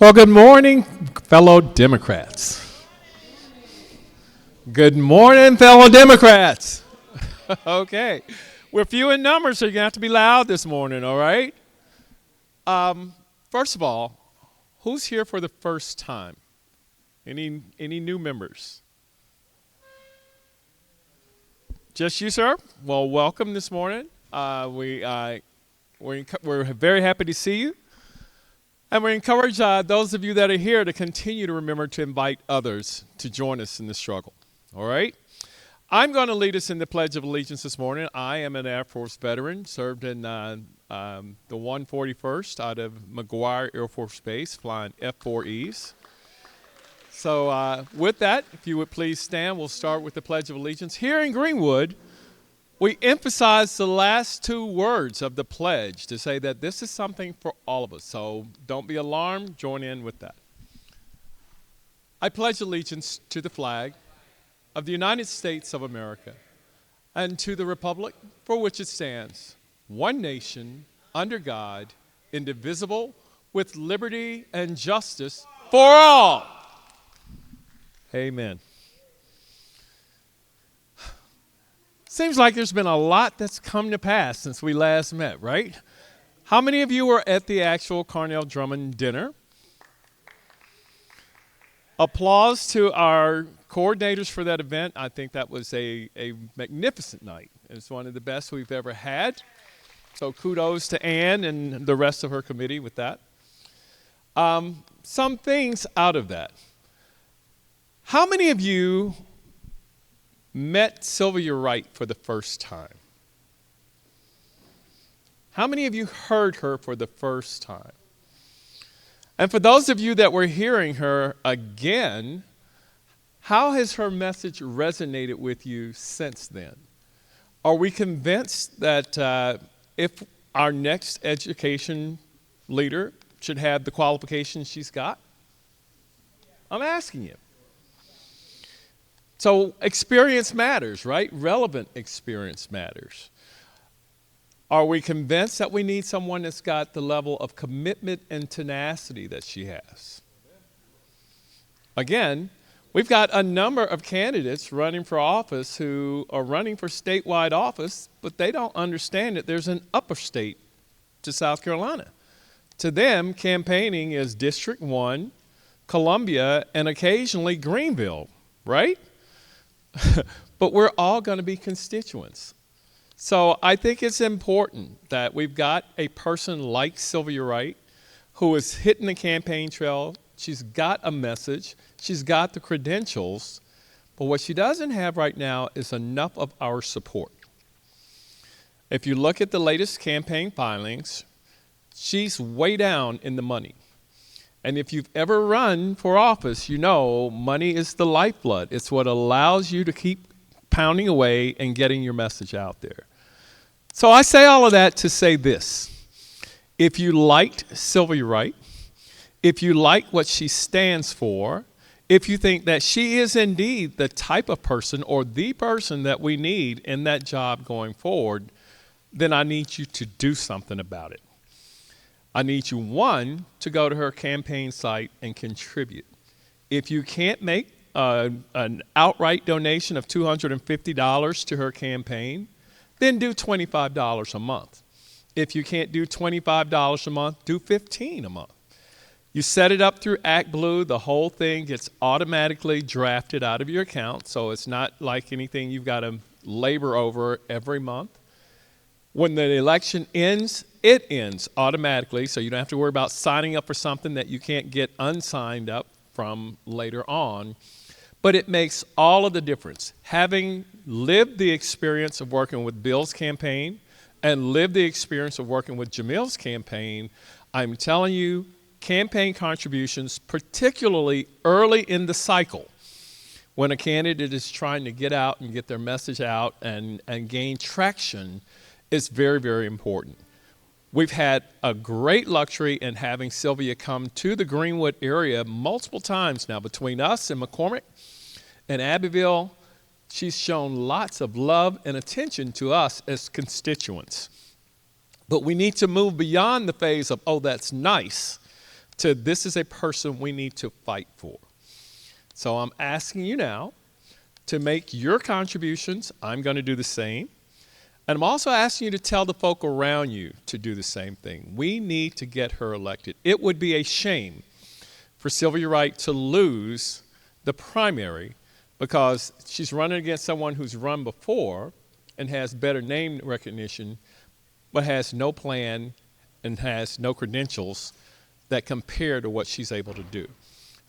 Well, good morning, fellow Democrats. Good morning, fellow Democrats. Okay. We're few in numbers, so you're going to have to be loud this morning, all right? First of all, who's here for the first time? Any new members? Just you, sir? Well, welcome this morning. We're very happy to see you. And we encourage those of you that are here to continue to remember to invite others to join us in the struggle. All right? I'm going to lead us in the Pledge of Allegiance this morning. I am an Air Force veteran, served in the 141st out of McGuire Air Force Base, flying F-4Es. So with that, if you would please stand, we'll start with the Pledge of Allegiance. Here in Greenwood, we emphasize the last two words of the pledge to say that this is something for all of us. So don't be alarmed. Join in with that. I pledge allegiance to the flag of the United States of America and to the republic for which it stands, one nation, under God, indivisible, with liberty and justice for all. Amen. Seems like there's been a lot that's come to pass since we last met, right? How many of you were at the actual Carnell Drummond Dinner? Applause to our coordinators for that event. I think that was a magnificent night. It's one of the best we've ever had. So kudos to Ann and the rest of her committee with that. Some things out of that. How many of you met Sylvia Wright for the first time? How many of you heard her for the first time? And for those of you that were hearing her again, how has her message resonated with you since then? Are we convinced that if our next education leader should have the qualifications she's got? I'm asking you. So experience matters, right? Relevant experience matters. Are we convinced that we need someone that's got the level of commitment and tenacity that she has? Again, we've got a number of candidates running for office who are running for statewide office, but they don't understand that there's an upper state to South Carolina. To them, campaigning is District 1, Columbia, and occasionally Greenville, right? But we're all going to be constituents. So I think it's important that we've got a person like Sylvia Wright who is hitting the campaign trail. She's got a message. She's got the credentials. But what she doesn't have right now is enough of our support. If you look at the latest campaign filings, she's way down in the money. And if you've ever run for office, you know money is the lifeblood. It's what allows you to keep pounding away and getting your message out there. So I say all of that to say this. If you liked Sylvia Wright, if you like what she stands for, if you think that she is indeed the type of person or the person that we need in that job going forward, then I need you to do something about it. I need you, one, to go to her campaign site and contribute. If you can't make an outright donation of $250 to her campaign, then do $25 a month. If you can't do $25 a month, do $15 a month. You set it up through ActBlue, the whole thing gets automatically drafted out of your account, so it's not like anything you've got to labor over every month. When the election ends, it ends automatically, so you don't have to worry about signing up for something that you can't get unsigned up from later on. But it makes all of the difference. Having lived the experience of working with Bill's campaign and lived the experience of working with Jamil's campaign, I'm telling you, campaign contributions, particularly early in the cycle, when a candidate is trying to get out and get their message out and gain traction, is very, very important. We've had a great luxury in having Sylvia come to the Greenwood area multiple times now. Between us and McCormick and Abbeville, she's shown lots of love and attention to us as constituents. But we need to move beyond the phase of, oh, that's nice, to this is a person we need to fight for. So I'm asking you now to make your contributions. I'm going to do the same. And I'm also asking you to tell the folk around you to do the same thing. We need to get her elected. It would be a shame for Sylvia Wright to lose the primary because she's running against someone who's run before and has better name recognition, but has no plan and has no credentials that compare to what she's able to do.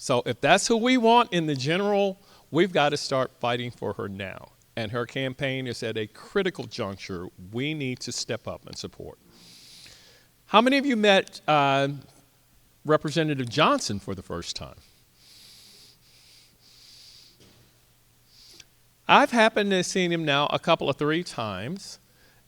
So if that's who we want in the general, we've got to start fighting for her now. And her campaign is at a critical juncture we need to step up and support. How many of you met Representative Johnson for the first time? I've happened to have seen him now a couple of 3 times.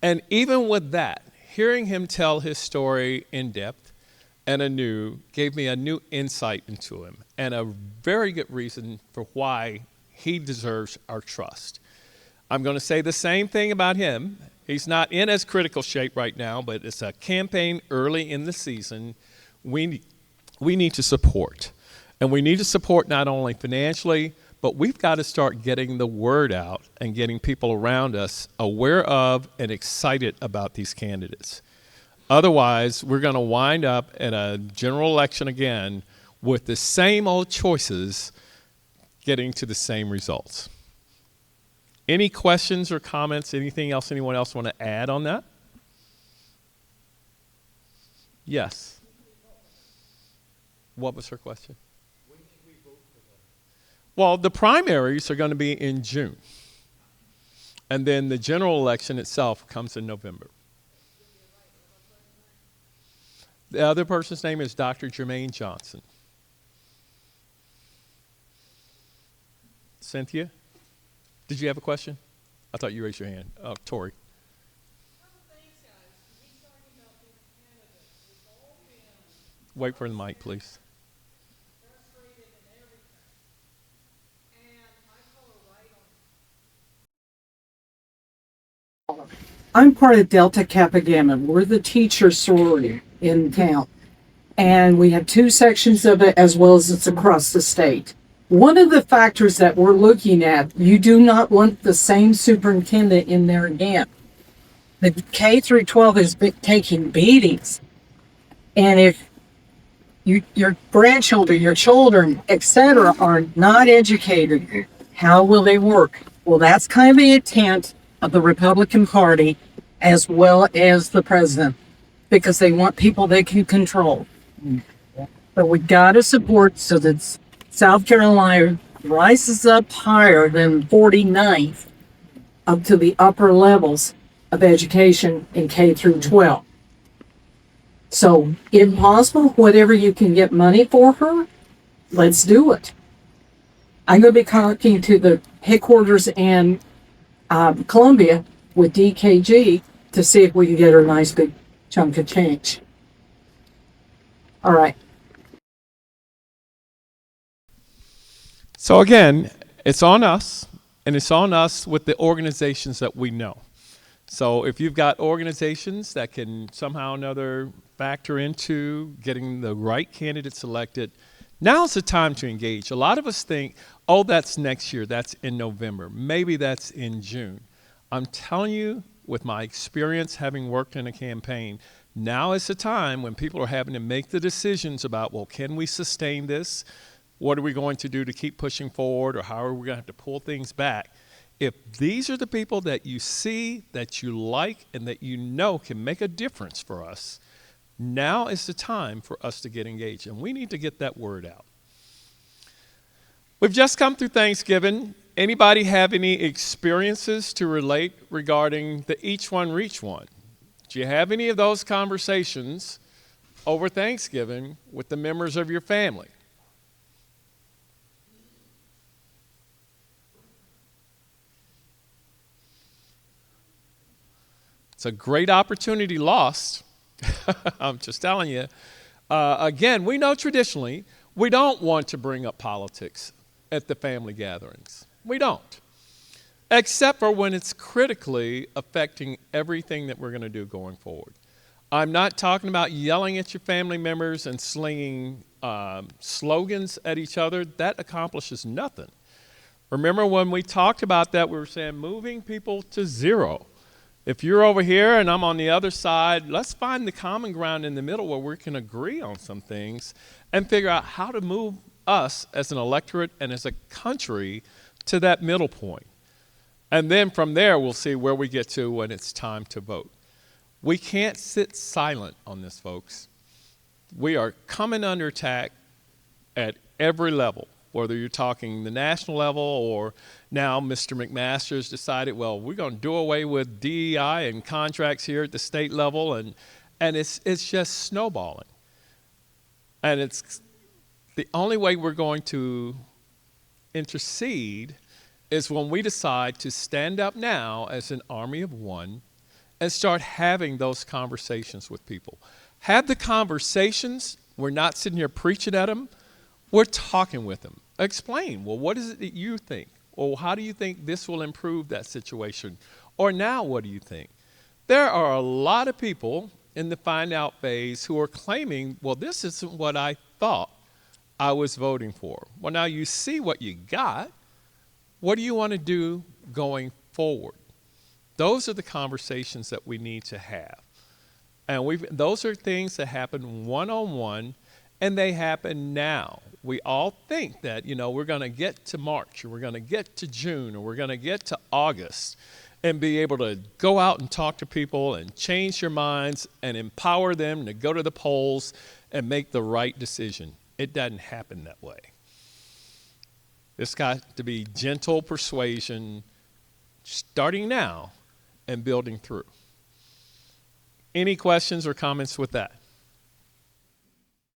And even with that, hearing him tell his story in depth and anew gave me a new insight into him and a very good reason for why he deserves our trust. I'm going to say the same thing about him. He's not in as critical shape right now, but it's a campaign early in the season we need to support. And we need to support not only financially, but we've got to start getting the word out and getting people around us aware of and excited about these candidates. Otherwise, we're going to wind up in a general election again with the same old choices getting to the same results. Any questions or comments? Anything else anyone else want to add on that? Yes. What was her question? When can we vote for them? Well, the primaries are going to be in June. And then the general election itself comes in November. The other person's name is Dr. Jermaine Johnson. Cynthia? Did you have a question? I thought you raised your hand. Oh, Tori. Thanks, guys. He's talking about different candidates. We've all been Wait for the mic, please. frustrated and everything. And I color right on. I'm part of Delta Kappa Gamma. We're the teacher sorority in town. And we have 2 sections of it as well as it's across the state. One of the factors that we're looking at, you do not want the same superintendent in there again. The K through 12 has been taking beatings. And if your grandchildren, your children, etc., are not educated, how will they work? Well, that's kind of the intent of the Republican Party as well as the president, because they want people they can control. But we got to support so that South Carolina rises up higher than 49th up to the upper levels of education in K through 12. So, if possible, whatever you can get money for her, let's do it. I'm going to be talking to the headquarters in Columbia with DKG to see if we can get her a nice big chunk of change. All right. So again, it's on us, and it's on us with the organizations that we know. So if you've got organizations that can somehow or another factor into getting the right candidates elected, now's the time to engage. A lot of us think, oh, that's next year, that's in November, maybe that's in June. I'm telling you, with my experience having worked in a campaign, now is the time when people are having to make the decisions about, well, can we sustain this? What are we going to do to keep pushing forward, or how are we going to have to pull things back? If these are the people that you see, that you like, and that you know can make a difference for us, now is the time for us to get engaged, and we need to get that word out. We've just come through Thanksgiving. Anybody have any experiences to relate regarding the each one reach one? Do you have any of those conversations over Thanksgiving with the members of your family? It's a great opportunity lost. I'm just telling you. Again, we know traditionally we don't want to bring up politics at the family gatherings. We don't. Except for when it's critically affecting everything that we're going to do going forward. I'm not talking about yelling at your family members and slinging slogans at each other. That accomplishes nothing. Remember when we talked about that, we were saying moving people to zero. If you're over here and I'm on the other side, let's find the common ground in the middle where we can agree on some things and figure out how to move us as an electorate and as a country to that middle point. And then from there, we'll see where we get to when it's time to vote. We can't sit silent on this, folks. We are coming under attack at every level, whether you're talking the national level or now Mr. McMaster's decided, well, we're going to do away with DEI and contracts here at the state level, and it's just snowballing. And it's the only way we're going to intercede is when we decide to stand up now as an army of one and start having those conversations with people. Have the conversations. We're not sitting here preaching at them. We're talking with them. Explain, well, what is it that you think? Or how do you think this will improve that situation? Or now, what do you think? There are a lot of people in the find out phase who are claiming, well, this isn't what I thought I was voting for. Well, now you see what you got. What do you want to do going forward? Those are the conversations that we need to have. And those are things that happen one-on-one, and they happen now. We all think that, we're going to get to March, or we're going to get to June, or we're going to get to August, and be able to go out and talk to people and change their minds and empower them to go to the polls and make the right decision. It doesn't happen that way. It's got to be gentle persuasion, starting now and building through. Any questions or comments with that?